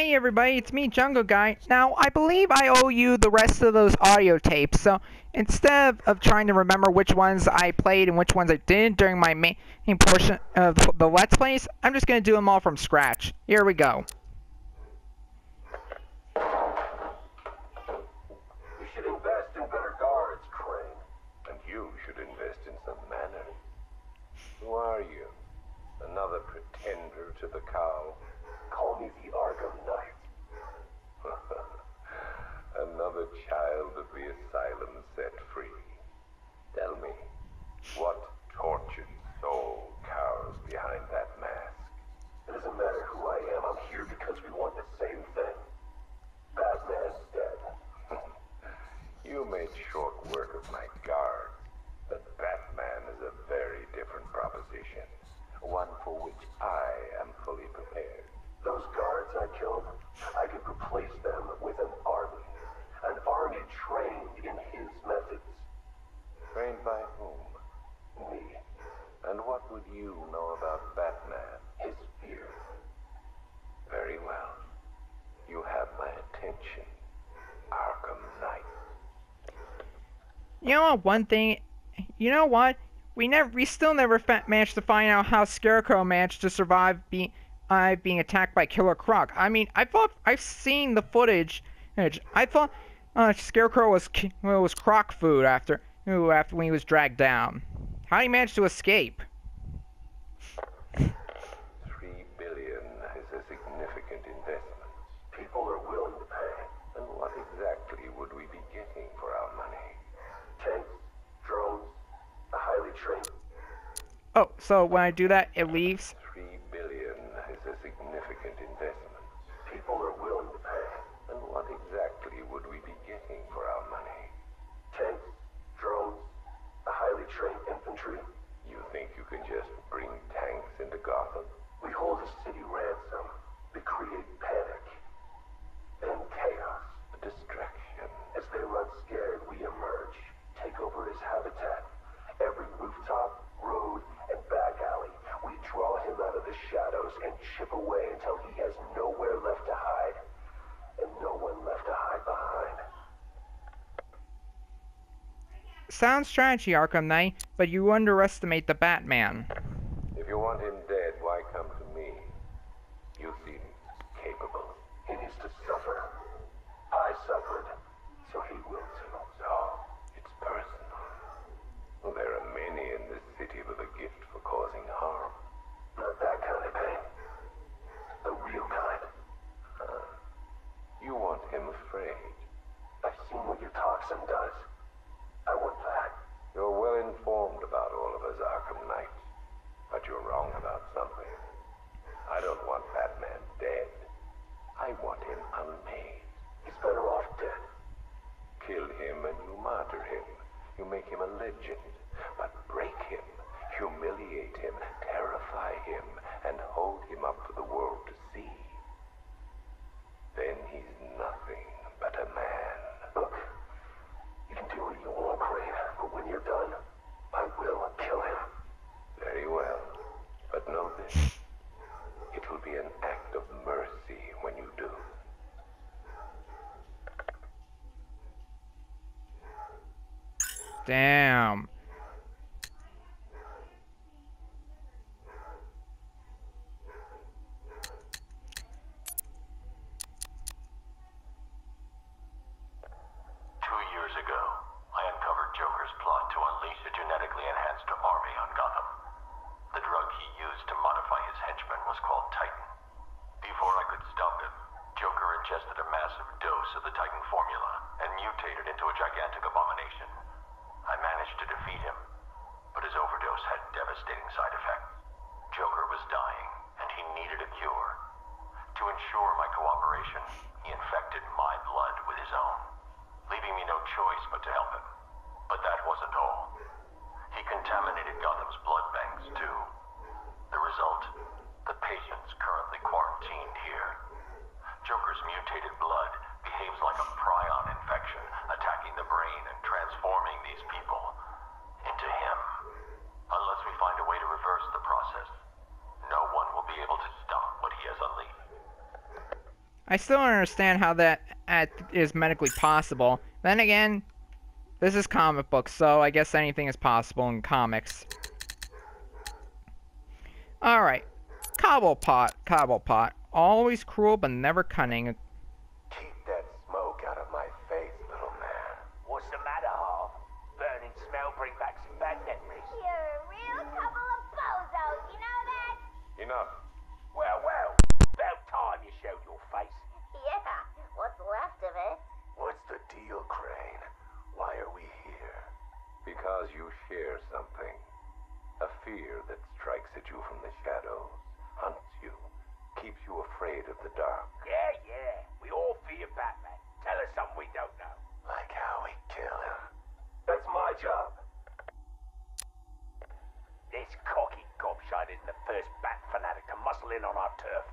Hey everybody, it's me, Jungoguy. Now, I believe I owe you the rest of those audio tapes, so instead of trying to remember which ones I played and which ones I didn't during my main portion of the Let's Plays, I'm just going to do them all from scratch. Here we go. You should invest in better guards, Crane. And you should invest in some manners. Who are you? Another pretender to the cow? Call me the Arkham Knight. Another child of the asylum set free. Tell me, what tortured soul cowers behind that mask? It doesn't matter who I am. I'm here because we want the same thing. Batman's dead. You made short work of my guard, but Batman is a very different proposition. One for which I am fully prepared. Those guards I killed, I could replace them with an army. An army trained in his methods. Trained by whom? Me. And what would you know about Batman? His fear. Very well. You have my attention, Arkham Knight. You know one thing? You know what? We still never managed to find out how Scarecrow managed to survive being attacked by Killer Croc. I mean, I've seen the footage. I thought Scarecrow was Croc food after when he was dragged down. How did he manage to escape? $3 billion is a significant investment. People are willing to pay. And what exactly would we be getting for our money? Tanks, drones, a highly trained. Oh, so when I do that, it leaves? $3 billion is a significant investment. People are willing to pay. And what exactly would we be getting for our money? Tanks, drones, a highly trained infantry. You think you can just bring tanks into Gotham? We hold a city ransom. We create panic. Then chaos. A distraction. As they run scared, we emerge. Take over his habitat. Every rooftop, road, and back alley. We draw him out of the shadows and chip away until he has nowhere left to hide. And no one left to hide behind. Sound strategy, Arkham Knight, but you underestimate the Batman. If you want him dead, why come to me? You seem capable. He needs to suffer. I suffered, so he will too. So, it's personal. Well, there are many in this city with a gift for causing harm. Not that kind of pain. The real kind. You want him afraid. I've seen what your toxin does. I want that. You're well informed about all of us, Arkham Knight. But you're wrong about something. I don't want Batman dead. I want him unmade. He's better off dead. Kill him and you martyr him. You make him a legend. But break him, humiliate him, terrify him, and hold him up for the world to see. Then he's nothing but a man. Look, you can do what you want, Crane, but when you're done, I will kill him. Very well, but know this. It will be an act of mercy when you do. Damn. Of the Titan formula and mutated into a gigantic abomination. I managed to defeat I still don't understand how that is medically possible. Then again, this is comic books, so I guess anything is possible in comics. Alright. Cobblepot. Always cruel but never cunning. Keep that smoke out of my face, little man. What's the matter, Harv? Burning smell bring back some bad memories. You're a real couple of bozos, you know that? Enough. Well, about time you showed your face. Yeah, what's left of it? What's the deal, Crane? Why are we here? Because you share something. A fear that strikes at you from the shadows, hunts you, keeps you afraid of the dark. Yeah. We all fear Batman. Tell us something we don't know. Like how we kill him. That's my job. This cocky gobshite isn't the first bat fanatic to muscle in on our turf.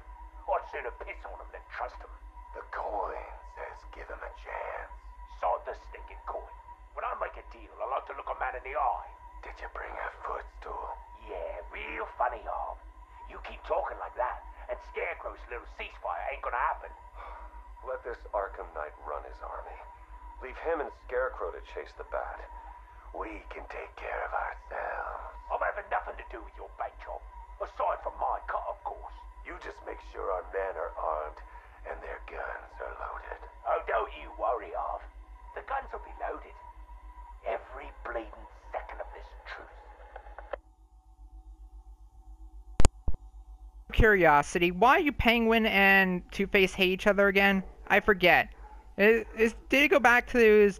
I'd sooner piss on him than trust him. The coin says give him a chance. Sod the stinking coin. When I make a deal, I like to look a man in the eye. Did you bring a footstool? Yeah, real funny, Harv. You keep talking like that, and Scarecrow's little ceasefire ain't gonna happen. Let this Arkham Knight run his army. Leave him and Scarecrow to chase the bat. We can take care of ourselves. I'm having nothing to do with your bank job. Aside from my cut, of course. You just make sure our men are armed and their guns are loaded. Oh, don't you worry, Harv. The guns will be loaded. Every bleeding second of this truce. Curiosity, why do Penguin and Two-Face hate each other again? I forget. Did he go back to his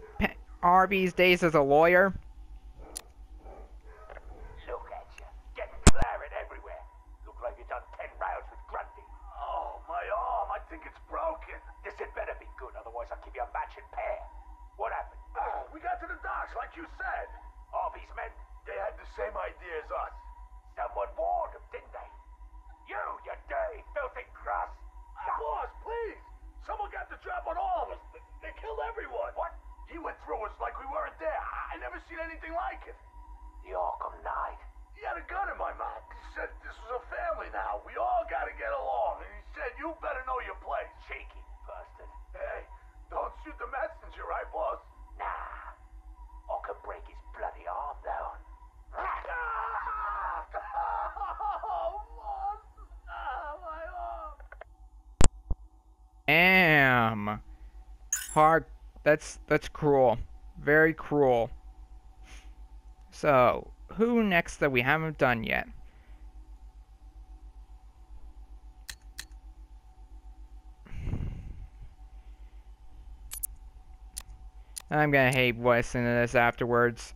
Arby's days as a lawyer? Look at you, getting claret everywhere. Look like you've done 10 rounds with Grundy. Oh, my arm. I think it's broken. This had better be good, otherwise I'll give you a matching pair. What happened? Oh, we got to the docks like you said. Harvey's men? They had the same idea as us. Someone warned them, didn't they? You dirty, filthy grass. Boss, please. Someone got the drop on all of us. They killed everyone. What? He went through us like we weren't there. I never seen anything like it. The Arkham Knight. He had a gun in my mouth. He said this was a family now. We all got to get along. And he said, you better know your place. Cheeky bastard. Hey, don't shoot the messenger, right, boss? Nah. I could break his bloody arm, though. Damn. Hard. That's cruel. Very cruel. So, who next that we haven't done yet? I'm gonna hate listening to this afterwards.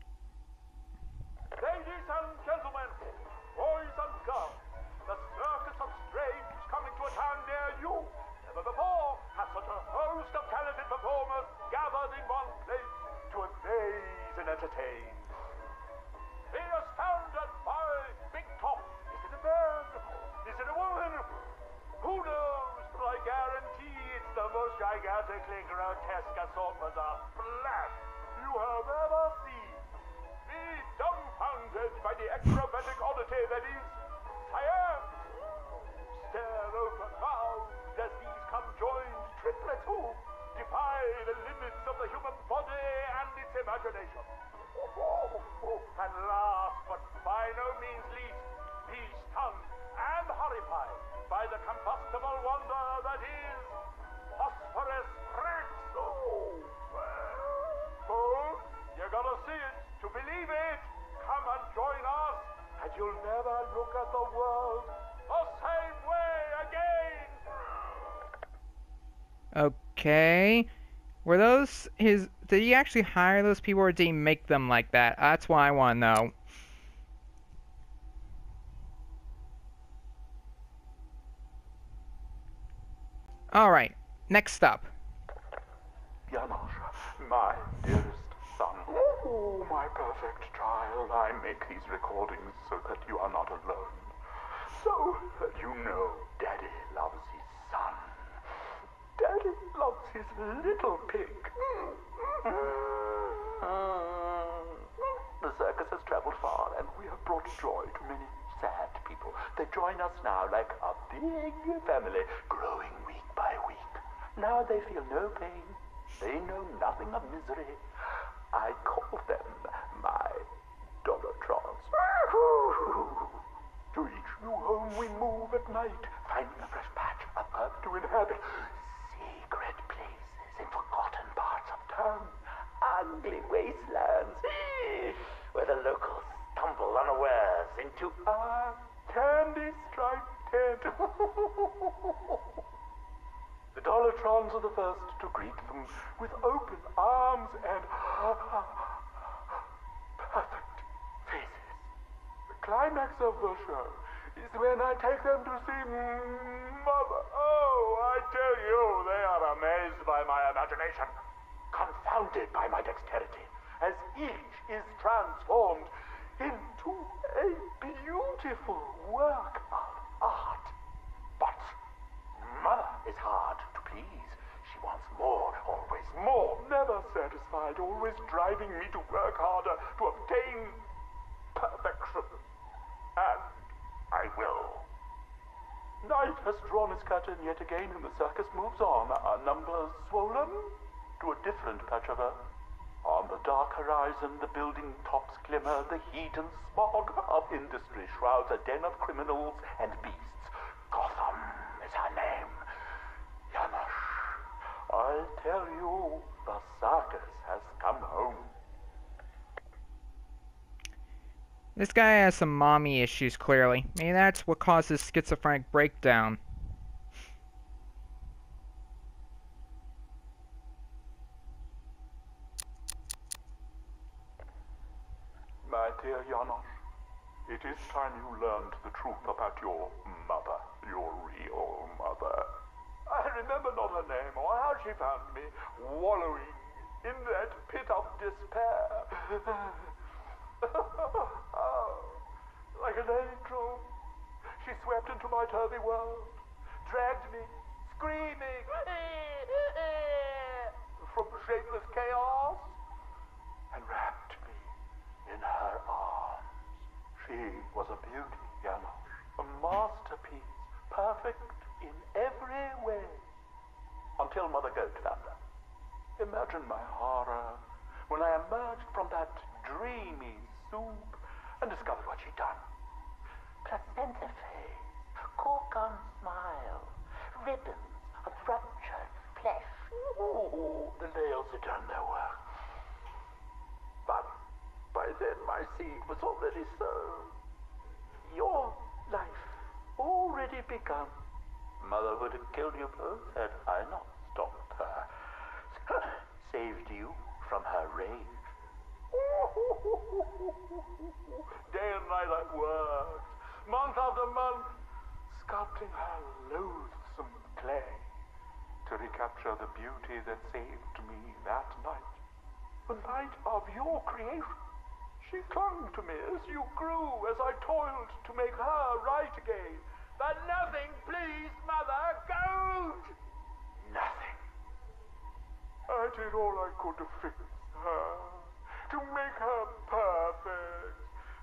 Ladies and gentlemen, boys and girls, the circus of strange is coming to a town near you. Never before has such a host of talented performers gathered in one place to amaze and entertain. Be astounded by Big Top. Is it a man? Is it a woman? Who knows? But I guarantee it's the most gigantically grotesque assortment of flesh you have ever seen. Be dumbfounded by the acrobatic oddity that is Siam. Stare open-mouthed as these conjoined triplets who defy the limits of the human body and its imagination. And last but by no means least, be stunned and horrified by the combustible wonder that is phosphorus cracks. Folks, you gotta see it to believe it. Come and join us, and you'll never look at the world the same way again. Okay. Were those his... Did he actually hire those people or did he make them like that? That's what I want to know. Alright, next up. Janos, my dearest son. Oh, my perfect child. I make these recordings so that you are not alone. So that you know Daddy loves his son. Daddy loves his little pig. The circus has traveled far, and we have brought joy to many sad people. They join us now like a big family, growing week by week. Now they feel no pain. They know nothing of misery. I call them my Dolotrons. To each new home we move at night, finding a fresh patch of earth to inhabit. Secret places in forgotten parts of town. Ugly wastelands where the locals stumble unawares into our candy-striped tent. The Dolotrons are the first to greet them with open arms and perfect faces. The climax of the show is when I take them to see Mother. Oh, I tell you, they are amazed by my imagination, confounded by my dexterity, as each is transformed into a beautiful work of art. But Mother is hard to please. She wants more, always more, never satisfied, always driving me to work harder to obtain perfection. And I will. Night has drawn its curtain yet again, and the circus moves on, our numbers swollen to a different patch of earth. On the dark horizon, the building tops glimmer, the heat and smog of industry shrouds a den of criminals and beasts. Gotham is her name. Janosch, I'll tell you, the circus has come home. This guy has some mommy issues, clearly. Maybe that's what caused his schizophrenic breakdown. My dear Janosch, it is time you learned the truth about your mother, your real mother. I remember not her name or how she found me, wallowing in that pit of despair. Like an angel, she swept into my turvy world, dragged me, screaming, from shapeless chaos, and wrapped me in her arms. She was a beauty, Janosch, a masterpiece, perfect in every way. Until Mother Goat found her. Imagine my horror when I emerged from that dreamy soup and discovered what she'd done. Placenta face, cork-on smile, ribbons of ruptured flesh. Ooh, the nails had done their work. But by then my seed was already sown. Your life already begun. Mother would have killed you both had I not stopped her. Saved you from her rage. Day and night I worked, month after month, sculpting her loathsome clay to recapture the beauty that saved me that night. The night of your creation. She clung to me as you grew, as I toiled to make her right again. But nothing pleased Mother Goat! Nothing. I did all I could to fix her, to make her perfect.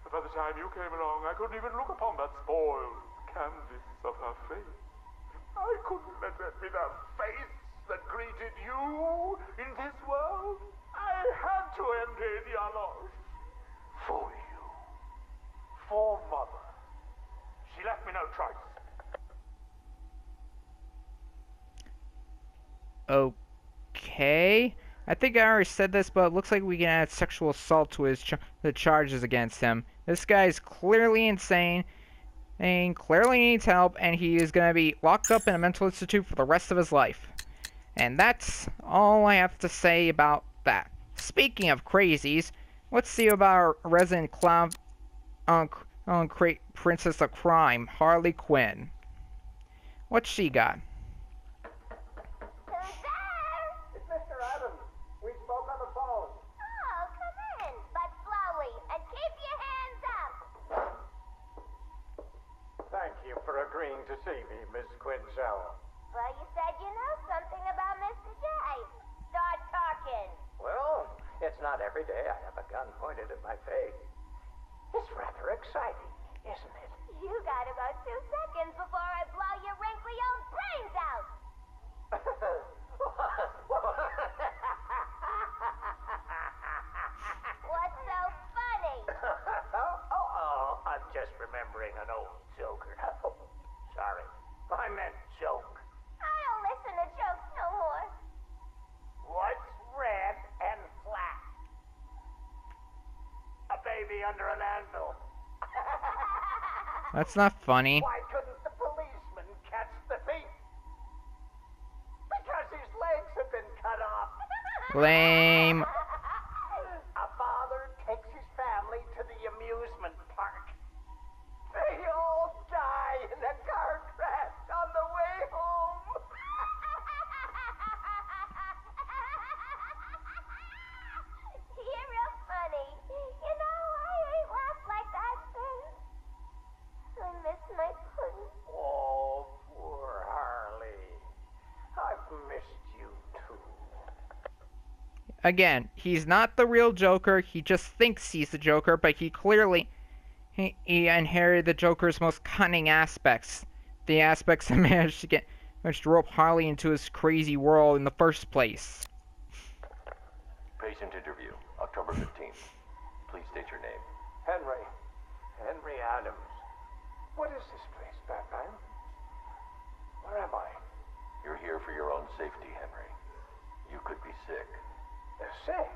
But by the time you came along, I couldn't even look upon that spoiled canvas of her face. I couldn't let that be the face that greeted you in this world. I had to end it, Janosch. For you. For Mother. She left me no choice. Okay. I think I already said this, but it looks like we can add sexual assault to the charges against him. This guy is clearly insane and clearly needs help, and he is going to be locked up in a mental institute for the rest of his life. And that's all I have to say about that. Speaking of crazies, let's see about our resident clown princess of crime, Harley Quinn. What's she got? Who's there? It's Mr. Adams. We spoke on the phone. Oh, come in, but slowly, and keep your hands up. Thank you for agreeing to see me, Miss Quinzel. Well, you said you know something about Mr. J. Start talking. Well, it's not every day I have a gun pointed at my face. It's rather exciting, isn't it? You got about 2 seconds before I blow your wrinkly old brains out. Joker. Oh, sorry. I meant joke. I don't listen to jokes no more. What's red and flat? A baby under an anvil. That's not funny. Why couldn't the policeman catch the thief? Because his legs have been cut off. Lame. A father takes his family to the amusement park. They all die in a car crash on the way home. You're real funny. You know, I ain't laughed like that since. I miss my pudding. Oh, poor Harley. I've missed you too. Again, he's not the real Joker. He just thinks he's the Joker, but he clearly he inherited the Joker's most cunning aspects. The aspects that managed to rope Harley into his crazy world in the first place. Patient interview, October 15th. Please state your name. Henry Adams. What is this place, Batman? Where am I? You're here for your own safety, Henry. You could be sick. Sick?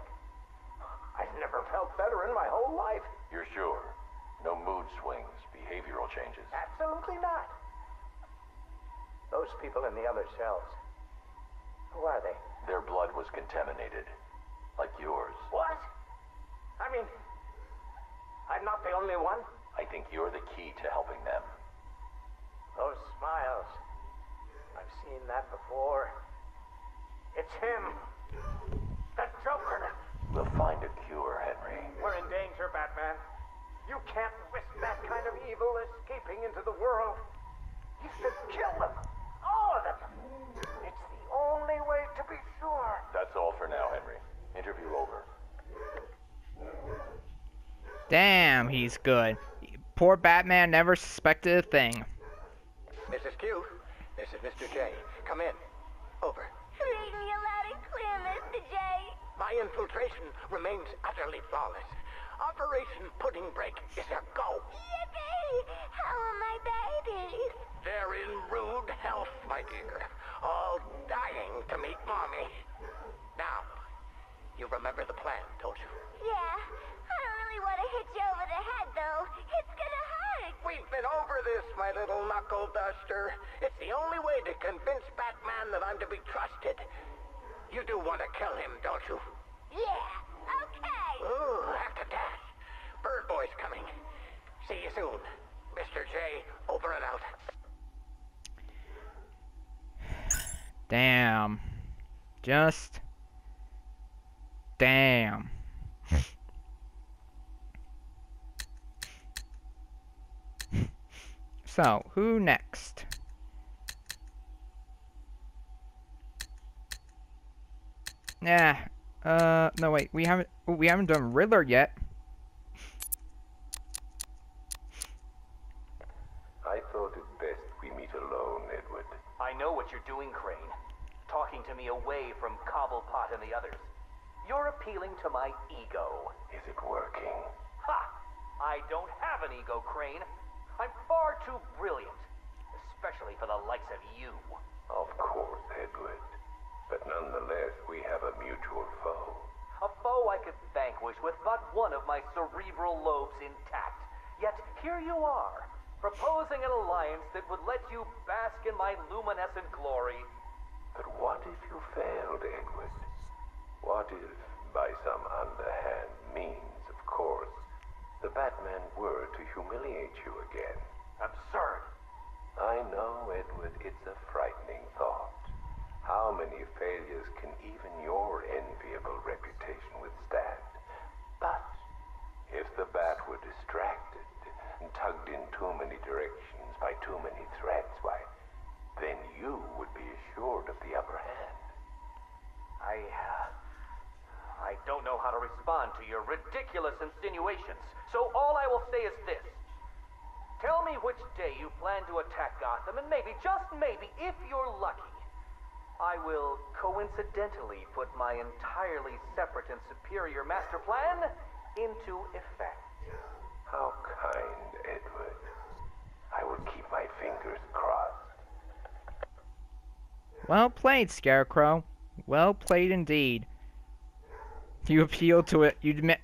I've never felt better in my whole life. You're sure? No mood swings, behavioral changes. Absolutely not. Those people in the other cells. Who are they? Their blood was contaminated. Like yours. What? I mean, I'm not the only one. I think you're the key to helping them. Those smiles. I've seen that before. It's him. The Joker. We'll find a cure, Henry. We're in danger, Batman. You can't risk that kind of evil escaping into the world. You should kill them. All of them. It's the only way to be sure. That's all for now, Henry. Interview over. Damn, he's good. Poor Batman never suspected a thing. Mrs. Q, this is Mr. J. Come in. Over. Read me loud and clear, Mr. J. My infiltration remains utterly flawless. Operation Pudding Break is a go. Yippee! How are my babies? They're in rude health, my dear. All dying to meet Mommy. Now, you remember the plan, don't you? Yeah, I don't really want to hit you over the head, though. It's gonna hurt. We've been over this, my little knuckle duster. It's the only way to convince Batman that I'm to be trusted. You do want to kill him, don't you? Yeah, okay. Ooh, after that. Bird Boy's coming. See you soon. Mr. J, over and out. Damn. Just... damn. So, who next? No wait, we haven't done Riddler yet. I thought it best we meet alone, Edward. I know what you're doing, Crane. Talking to me away from Cobblepot and the others. You're appealing to my ego. Is it working? Ha! I don't have an ego, Crane. I'm far too brilliant. Especially for the likes of you. Of course, Edward. But nonetheless, we have a mutual foe. A foe I could vanquish with but one of my cerebral lobes intact. Yet here you are, proposing an alliance that would let you bask in my luminescent glory. But what if you failed, Edward? What if, by some underhand means, of course, the Batman were to humiliate you again? Absurd. I know, Edward, it's a frightening thought. How many failures can even your enviable reputation withstand? But if the Bat were distracted and tugged in too many directions by too many threats, why, then you would be assured of the upper hand. I don't know how to respond to your ridiculous insinuations, so all I will say is this. Tell me which day you plan to attack Gotham, and maybe, just maybe, if you're lucky, I will coincidentally put my entirely separate and superior master plan into effect. How kind, Edward. Well played, Scarecrow. Well played indeed. You appeal to it. You admit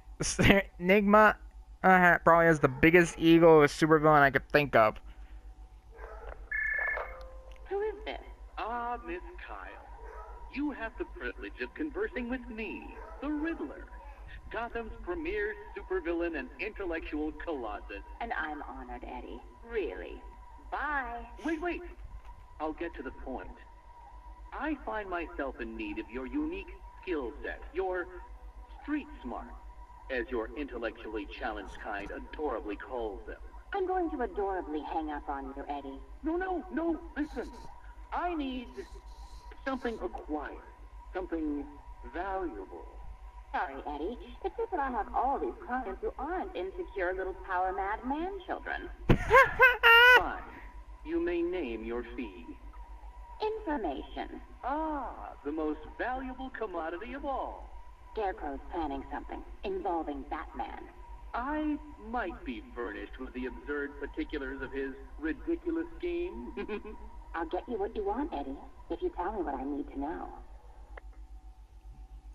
Enigma probably has the biggest ego of a supervillain I could think of. Who is this? Ah, Miss Kyle. You have the privilege of conversing with me, the Riddler, Gotham's premier supervillain and intellectual colossus. And I'm honored, Eddie. Really. Bye. Wait. I'll get to the point. I find myself in need of your unique skill set, your street smart, as your intellectually challenged kind adorably calls them. I'm going to adorably hang up on you, Eddie. No, listen. I need something acquired, something valuable. Sorry, Eddie. It's just that I have all these clients who aren't insecure little power-mad man-children. Fine. You may name your fee. Information. Ah, the most valuable commodity of all. Scarecrow's planning something involving Batman. I might be furnished with the absurd particulars of his ridiculous scheme. I'll get you what you want, Eddie, if you tell me what I need to know.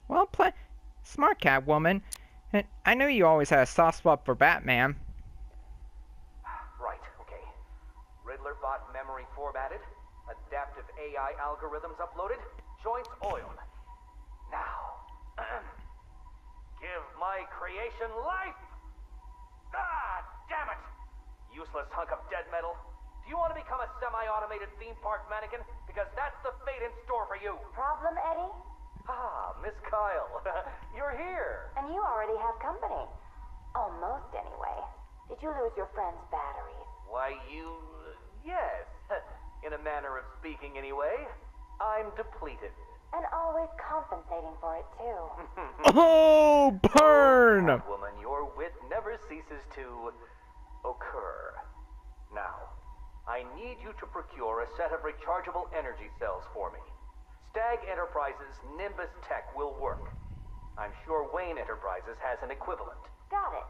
Well played. Smart, Catwoman. And I know you always had a soft spot for Batman. Right, okay. Riddler bot memory formatted, adaptive AI algorithms uploaded, joints oiled. Now, give my creation life! Ah, damn it! Useless hunk of dead metal. Do you want to become a semi-automated theme park mannequin? Because that's the fate in store for you. Problem, Eddie? Ah, Miss Kyle, you're here. And you already have company. Almost, anyway. Did you lose your friend's batteries? Why, yes. In a manner of speaking, anyway. I'm depleted. And always compensating for it, too. Oh, burn! Woman, your wit never ceases to occur. Now, I need you to procure a set of rechargeable energy cells for me. Stag Enterprises' Nimbus Tech will work. I'm sure Wayne Enterprises has an equivalent. Got it.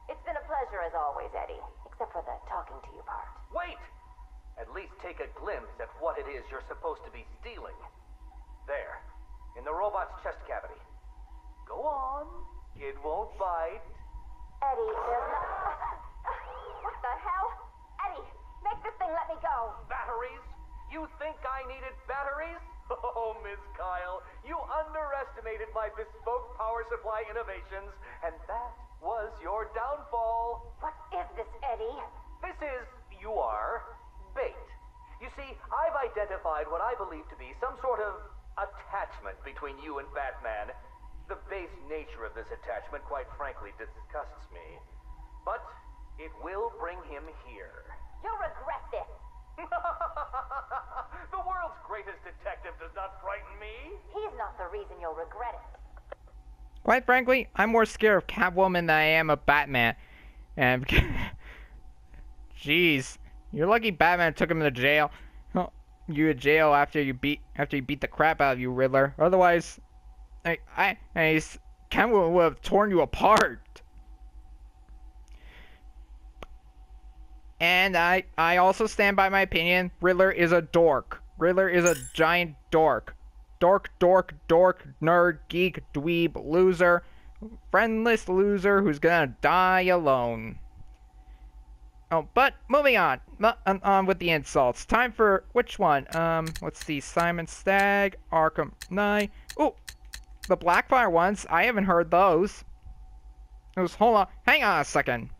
It's been a pleasure as always, Eddie. Except for the talking to you part. Wait! At least take a glimpse at what it is you're supposed to be stealing. There, in the robot's chest cavity. Go on. It won't bite. Eddie, there's no... What the hell? Eddie, make this thing let me go. Batteries? You think I needed batteries? Oh, Miss Kyle, you underestimated my bespoke power supply innovations, and that was your downfall. What is this, Eddie? This is, bait. You see, I've identified what I believe to be some sort of attachment between you and Batman. The base nature of this attachment, quite frankly, disgusts me. But it will bring him here. You'll regret this. The world's greatest detective does not frighten me. He's not the reason you'll regret it. Quite frankly, I'm more scared of Catwoman than I am of Batman. And jeez, you're lucky Batman took him to jail. You to jail after you beat the crap out of you, Riddler. Otherwise, Catwoman would have torn you apart. And I also stand by my opinion. Riddler is a dork. Riddler is a giant dork. Dork, nerd, geek, dweeb, loser. Friendless loser who's gonna die alone. Oh, but moving on. On with the insults. Time for which one? Let's see. Simon Stagg, Arkham Knight. Ooh, the Blackfire ones. I haven't heard those. Hold on. Hang on a second.